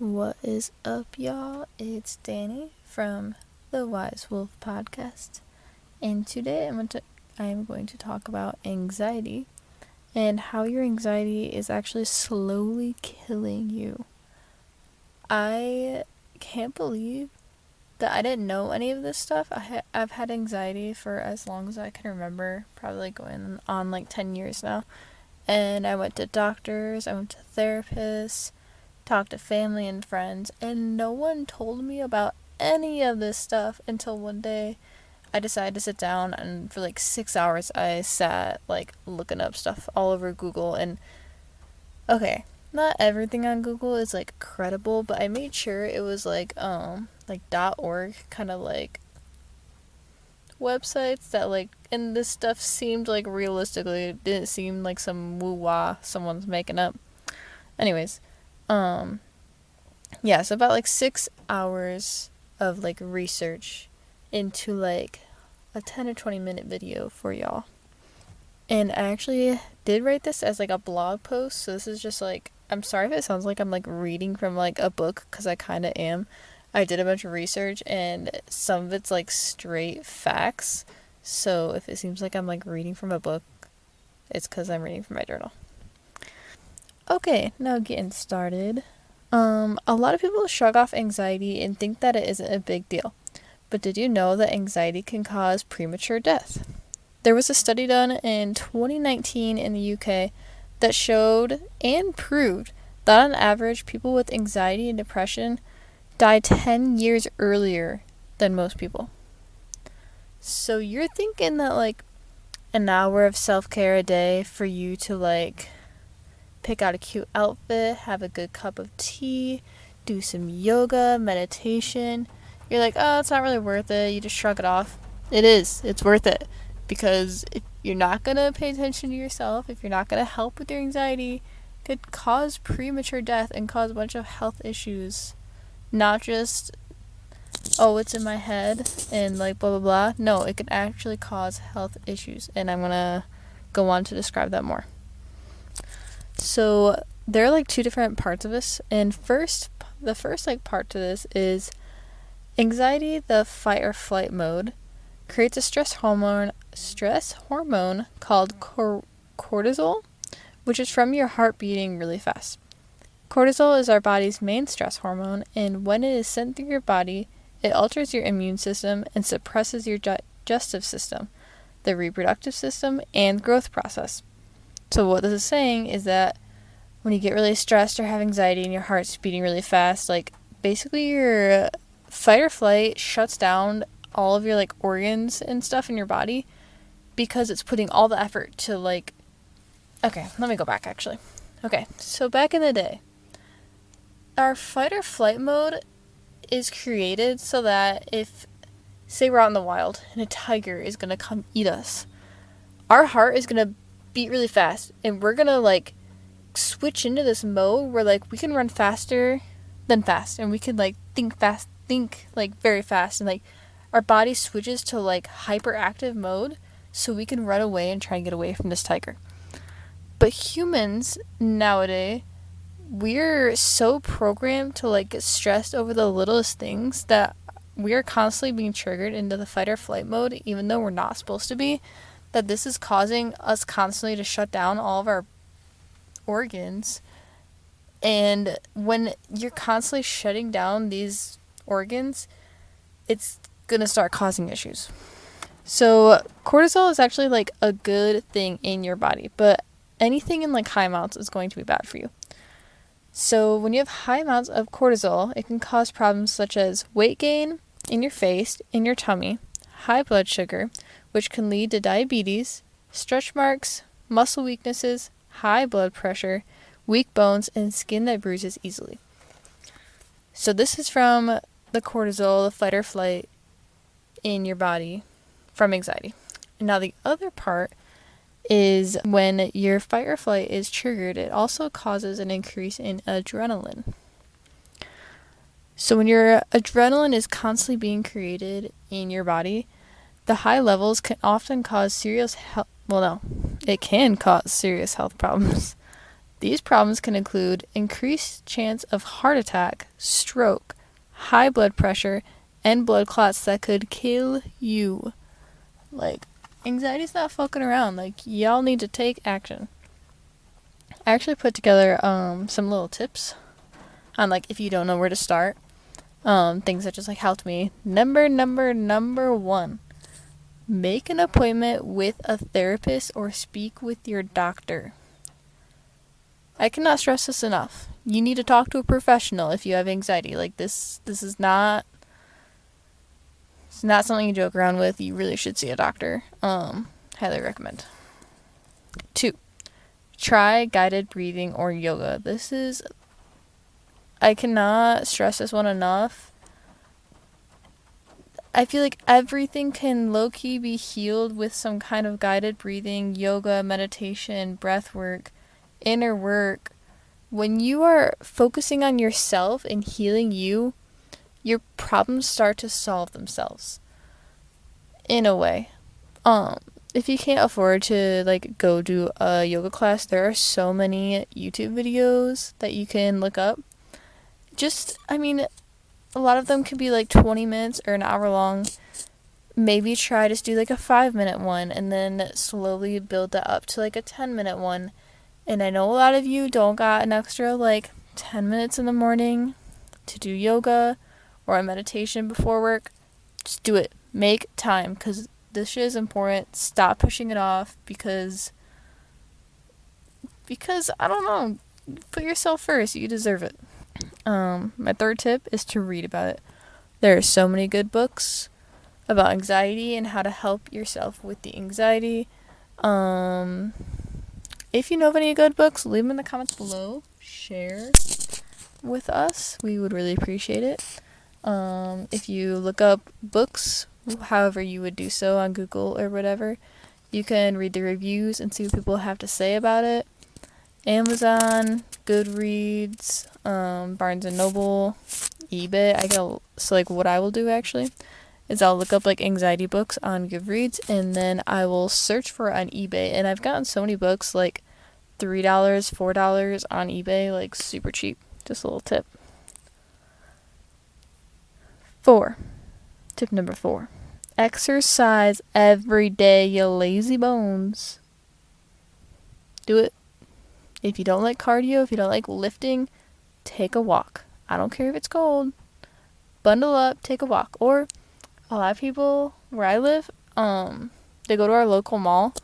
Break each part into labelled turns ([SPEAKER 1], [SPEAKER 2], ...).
[SPEAKER 1] What is up, y'all? It's Danny from the Wise Wolf podcast, and today I am going to talk about anxiety and how your anxiety is actually slowly killing you. I can't believe that I didn't know any of this stuff. I've had anxiety for as long as I can remember, probably going on like 10 years now. And I went to doctors, I went to therapists, talked to family and friends, and no one told me about any of this stuff until one day I decided to sit down, and for like 6 hours I sat like looking up stuff all over Google. And okay, not everything on Google is like credible, but I made sure it was like .org kind of like websites that like, and this stuff seemed like realistically, it didn't seem like some woo-wah someone's making up. Anyways, yeah, so about like 6 hours of like research into like a 10 or 20 minute video for y'all. And I actually did write this as like a blog post, so this is just like, I'm sorry if it sounds like I'm like reading from like a book, because I kind of am. I did a bunch of research and some of it's like straight facts, so if it seems like I'm like reading from a book, it's because I'm reading from my journal. Okay, now getting started. A lot of people shrug off anxiety and think that it isn't a big deal. But did you know that anxiety can cause premature death? There was a study done in 2019 in the UK that showed and proved that on average, people with anxiety and depression die 10 years earlier than most people. So you're thinking that like an hour of self-care a day for you to like pick out a cute outfit, have a good cup of tea, do some yoga, meditation. You're like, oh, it's not really worth it. You just shrug it off. It is. It's worth it. Because if you're not going to pay attention to yourself, if you're not going to help with your anxiety, it could cause premature death and cause a bunch of health issues. Not just, oh, it's in my head and like blah, blah, blah. No, it could actually cause health issues. And I'm going to go on to describe that more. So there are like two different parts of this, and the first like part to this is anxiety. The fight or flight mode creates a stress hormone called cortisol, which is from your heart beating really fast. Cortisol is our body's main stress hormone, and when it is sent through your body, it alters your immune system and suppresses your digestive system, the reproductive system, and growth process. So what this is saying is that when you get really stressed or have anxiety and your heart's beating really fast, like basically your fight or flight shuts down all of your like organs and stuff in your body, because it's putting all the effort to like, okay, let me go back actually. Okay, so back in the day, our fight or flight mode is created so that if, say we're out in the wild and a tiger is going to come eat us, our heart is going to beat really fast, and we're gonna like switch into this mode where like we can run faster than fast, and we can like think like very fast, and like our body switches to like hyperactive mode so we can run away and try and get away from this tiger. But humans nowadays, we're so programmed to like get stressed over the littlest things that we are constantly being triggered into the fight or flight mode, even though we're not supposed to be. That this is causing us constantly to shut down all of our organs. And when you're constantly shutting down these organs, it's going to start causing issues. So cortisol is actually like a good thing in your body, but anything in like high amounts is going to be bad for you. So when you have high amounts of cortisol, it can cause problems such as weight gain in your face, in your tummy, high blood sugar, which can lead to diabetes, stretch marks, muscle weaknesses, high blood pressure, weak bones, and skin that bruises easily. So this is from the cortisol, the fight or flight in your body from anxiety. And now the other part is when your fight or flight is triggered, it also causes an increase in adrenaline. So when your adrenaline is constantly being created in your body, the high levels can often cause it can cause serious health problems. These problems can include increased chance of heart attack, stroke, high blood pressure, and blood clots that could kill you. Like, anxiety's not fucking around. Like, y'all need to take action. I actually put together some little tips on, like, if you don't know where to start. Things that just, like, helped me. Number one. Make an appointment with a therapist or speak with your doctor. I cannot stress this enough. You need to talk to a professional if you have anxiety. Like, this is not... It's not something you joke around with. You really should see a doctor. Highly recommend. 2. Try guided breathing or yoga. I cannot stress this one enough. I feel like everything can low-key be healed with some kind of guided breathing, yoga, meditation, breath work, inner work. When you are focusing on yourself and healing you, your problems start to solve themselves. In a way. If you can't afford to, like, go do a yoga class, there are so many YouTube videos that you can look up. A lot of them can be, like, 20 minutes or an hour long. Maybe try to do, like, a 5-minute one, and then slowly build that up to, like, a 10-minute one. And I know a lot of you don't got an extra, like, 10 minutes in the morning to do yoga or a meditation before work. Just do it. Make time, because this shit is important. Stop pushing it off, because I don't know, put yourself first. You deserve it. My third tip is to read about it. There are so many good books about anxiety and how to help yourself with the anxiety. If you know of any good books, leave them in the comments below. Share with us. We would really appreciate it. If you look up books, however you would do so on Google or whatever, you can read the reviews and see what people have to say about it. Amazon, Goodreads, Barnes & Noble, eBay. So, like, what I will do, actually, is I'll look up, like, anxiety books on Goodreads, and then I will search for it on eBay. And I've gotten so many books, like, $3, $4 on eBay, like, super cheap. Just a little tip. 4. Tip number 4. Exercise every day, you lazy bones. Do it. If you don't like cardio, if you don't like lifting, take a walk. I don't care if it's cold. Bundle up, take a walk. Or a lot of people where I live, they go to our local mall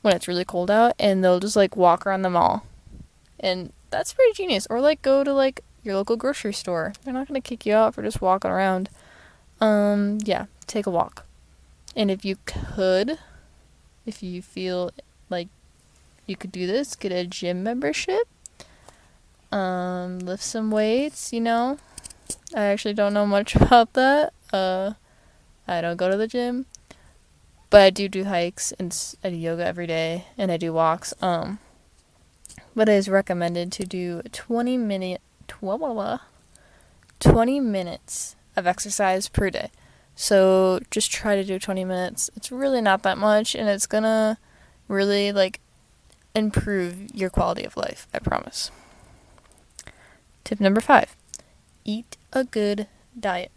[SPEAKER 1] when it's really cold out, and they'll just, like, walk around the mall. And that's pretty genius. Or, like, go to, like, your local grocery store. They're not going to kick you out for just walking around. Yeah, take a walk. And if you feel like you could do this, get a gym membership. Lift some weights, you know. I actually don't know much about that. I don't go to the gym. But I do hikes, and I do yoga every day, and I do walks. But it is recommended to do 20 minutes of exercise per day. So just try to do 20 minutes. It's really not that much, and it's gonna really, like, improve your quality of life, I promise. Tip number 5. Eat a good diet.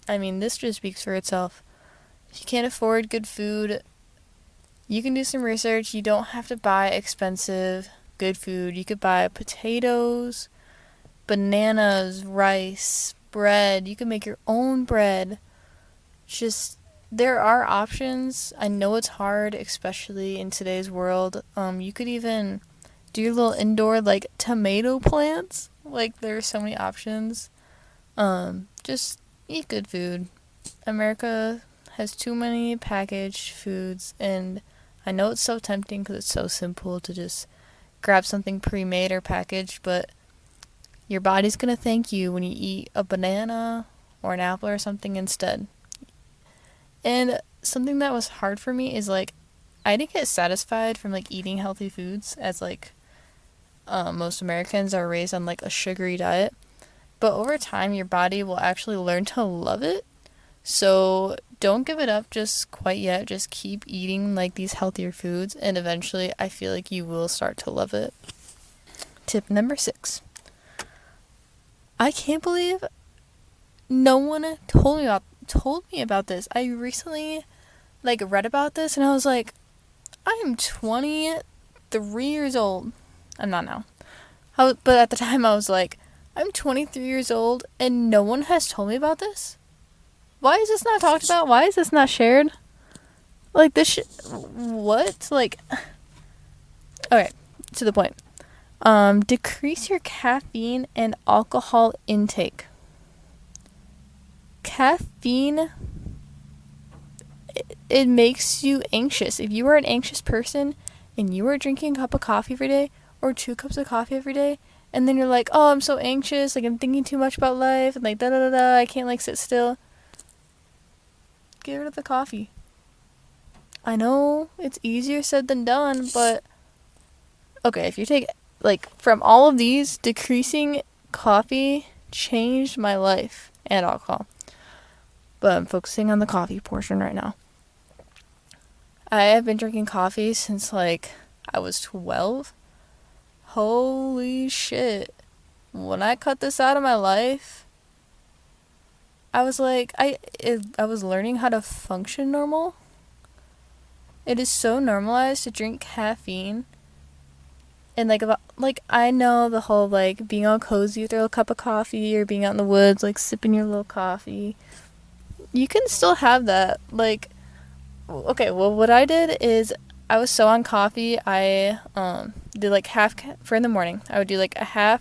[SPEAKER 1] I mean, this just speaks for itself. If you can't afford good food, you can do some research. You don't have to buy expensive good food. You could buy potatoes, bananas, rice, bread. You can make your own bread. There are options. I know it's hard, especially in today's world. You could even do your little indoor, like, tomato plants. Like, there are so many options. Just eat good food. America has too many packaged foods, and I know it's so tempting because it's so simple to just grab something pre-made or packaged, but your body's going to thank you when you eat a banana or an apple or something instead. And something that was hard for me is, like, I didn't get satisfied from, like, eating healthy foods, as, like, most Americans are raised on, like, a sugary diet. But over time, your body will actually learn to love it. So don't give it up just quite yet. Just keep eating like these healthier foods, and eventually I feel like you will start to love it. Tip number 6. I can't believe no one told me about this. I recently like read about this and I was like, I am 23 years old. I'm not now. But at the time I was like, I'm 23 years old and no one has told me about this? Why is this not talked about? Why is this not shared? Like this what? Like okay, to the point. Decrease your caffeine and alcohol intake. Caffeine, it makes you anxious. If you are an anxious person and you are drinking a cup of coffee every day or 2 cups of coffee every day, and then you're like, oh, I'm so anxious, like I'm thinking too much about life, and like da da da da, I can't like sit still. Get rid of the coffee. I know it's easier said than done, but okay, if you take like from all of these, decreasing coffee changed my life and alcohol. But I'm focusing on the coffee portion right now. I have been drinking coffee since like I was 12. Holy shit. When I cut this out of my life, I was like, I was learning how to function normal. It is so normalized to drink caffeine. And like I know the whole like being all cozy with a cup of coffee or being out in the woods like sipping your little coffee. You can still have that. Like okay, well what I did is I was so on coffee, I did like for in the morning. I would do like I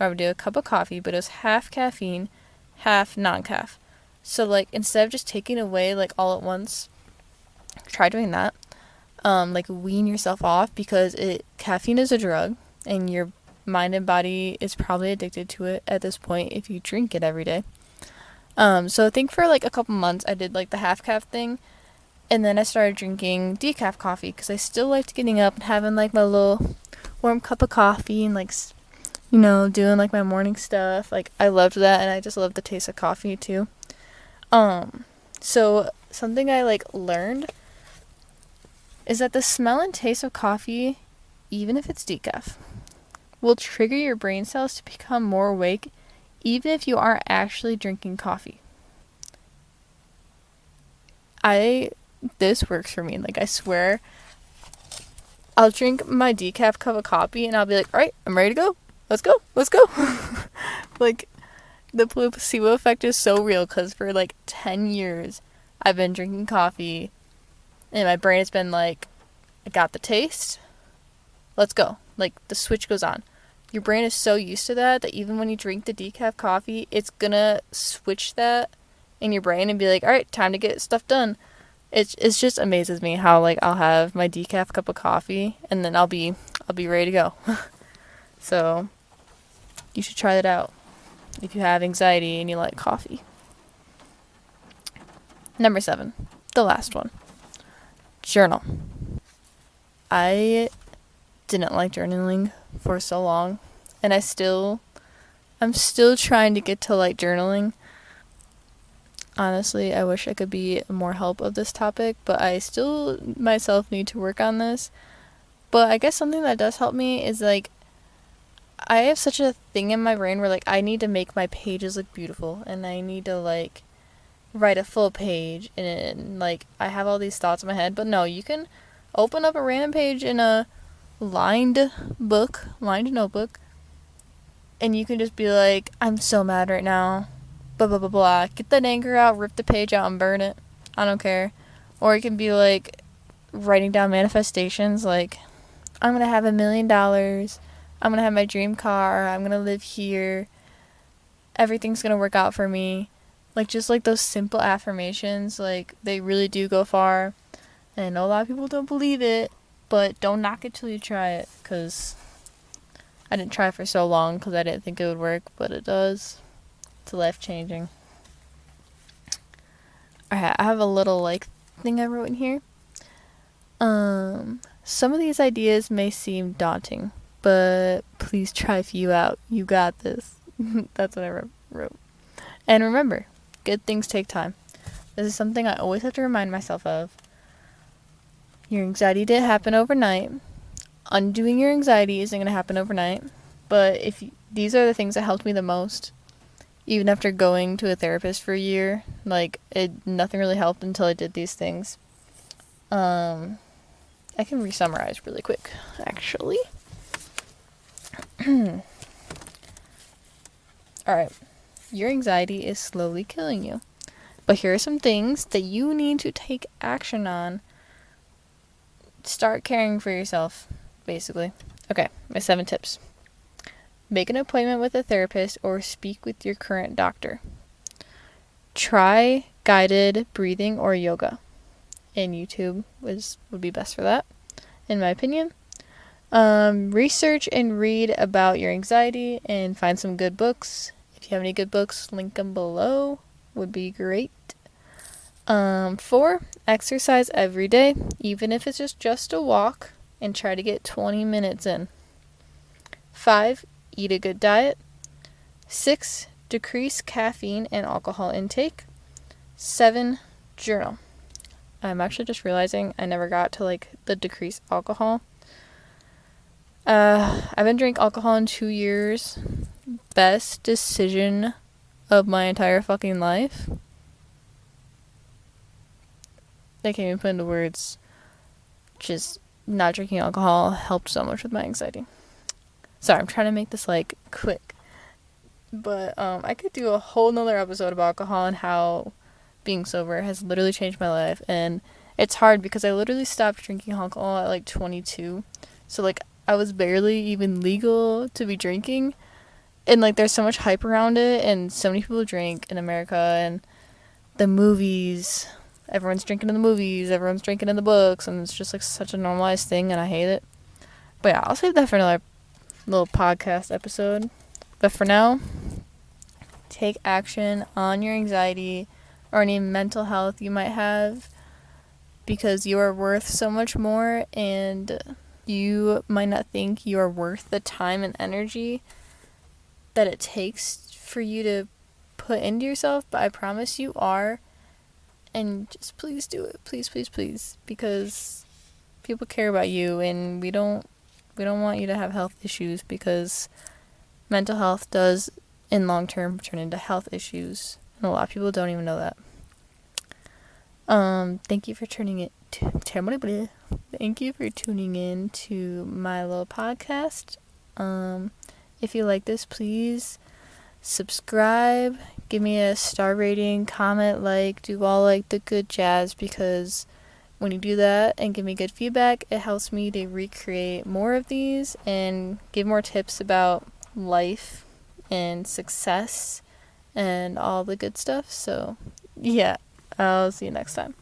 [SPEAKER 1] would do a cup of coffee, but it was half caffeine, half non-caff. So like instead of just taking away like all at once, try doing that. Like wean yourself off because caffeine is a drug and your mind and body is probably addicted to it at this point if you drink it every day. So I think for like a couple months I did like the half caff thing, and then I started drinking decaf coffee because I still liked getting up and having like my little warm cup of coffee and like doing like my morning stuff. Like I loved that, and I just loved the taste of coffee too. So something I like learned is that the smell and taste of coffee, even if it's decaf, will trigger your brain cells to become more awake even if you aren't actually drinking coffee. This works for me. Like I swear, I'll drink my decaf cup of coffee and I'll be like, alright, I'm ready to go. Let's go. Like the placebo effect is so real because for like 10 years I've been drinking coffee and my brain has been like, I got the taste, let's go. Like the switch goes on. Your brain is so used to that even when you drink the decaf coffee, it's gonna switch that in your brain and be like, alright, time to get stuff done. It just amazes me how like I'll have my decaf cup of coffee and then I'll be ready to go. So you should try that out if you have anxiety and you like coffee. Number 7, the last one. Journal. I didn't like journaling for so long, and I'm still trying to get to like journaling. Honestly, I wish I could be more help of this topic, but I still myself need to work on this. But I guess something that does help me is like I have such a thing in my brain where like I need to make my pages look beautiful, and I need to like write a full page, and like I have all these thoughts in my head. But no, you can open up a random page in a lined notebook, and you can just be like, I'm so mad right now, blah blah blah blah. Get that anger out, rip the page out and burn it. I don't care. Or it can be like writing down manifestations like, I'm gonna have $1 million, I'm gonna have my dream car, I'm gonna live here, everything's gonna work out for me. Like just like those simple affirmations, like they really do go far. And I know a lot of people don't believe it, but don't knock it till you try it, because I didn't try it for so long because I didn't think it would work, but it does. It's life-changing. Alright, I have a little like thing I wrote in here. Some of these ideas may seem daunting, but please try a few out. You got this. That's what I wrote. And remember, Good things take time. This is something I always have to remind myself of. Your anxiety didn't happen overnight. Undoing your anxiety isn't going to happen overnight. But these are the things that helped me the most. Even after going to a therapist for a year, nothing really helped until I did these things. I can re-summarize really quick, actually. Alright. Your anxiety is slowly killing you. But here are some things that you need to take action on. Start caring for yourself, basically. Okay, my 7 tips. Make an appointment with a therapist or speak with your current doctor. Try guided breathing or yoga. And YouTube would be best for that, in my opinion. Research and read about your anxiety and find some good books. If you have any good books, link them below. Would be great. 4, exercise every day, even if it's just a walk, and try to get 20 minutes in. 5, eat a good diet. 6, decrease caffeine and alcohol intake. 7, journal. I'm actually just realizing I never got to the decrease alcohol. I've been drinking alcohol in 2 years. Best decision of my entire fucking life. I can't even put into words. Just not drinking alcohol helped so much with my anxiety. Sorry, I'm trying to make this quick. But I could do a whole nother episode about alcohol and how being sober has literally changed my life. And it's hard because I literally stopped drinking alcohol at 22. So I was barely even legal to be drinking. And there's so much hype around it, and so many people drink in America, and the movies, everyone's drinking in the movies, everyone's drinking in the books, and it's just such a normalized thing, and I hate it. But yeah, I'll save that for another little podcast episode. But for now, take action on your anxiety or any mental health you might have, because you are worth so much more, and you might not think you are worth the time and energy that it takes for you to put into yourself, but I promise you are. And just please do it. Please, please, please. Because people care about you, and we don't want you to have health issues, because mental health does in long term turn into health issues. And a lot of people don't even know that. Thank you for tuning in to my little podcast. If you like this, please subscribe, give me a star rating, comment, do all the good jazz, because when you do that and give me good feedback, it helps me to recreate more of these and give more tips about life and success and all the good stuff. So yeah, I'll see you next time.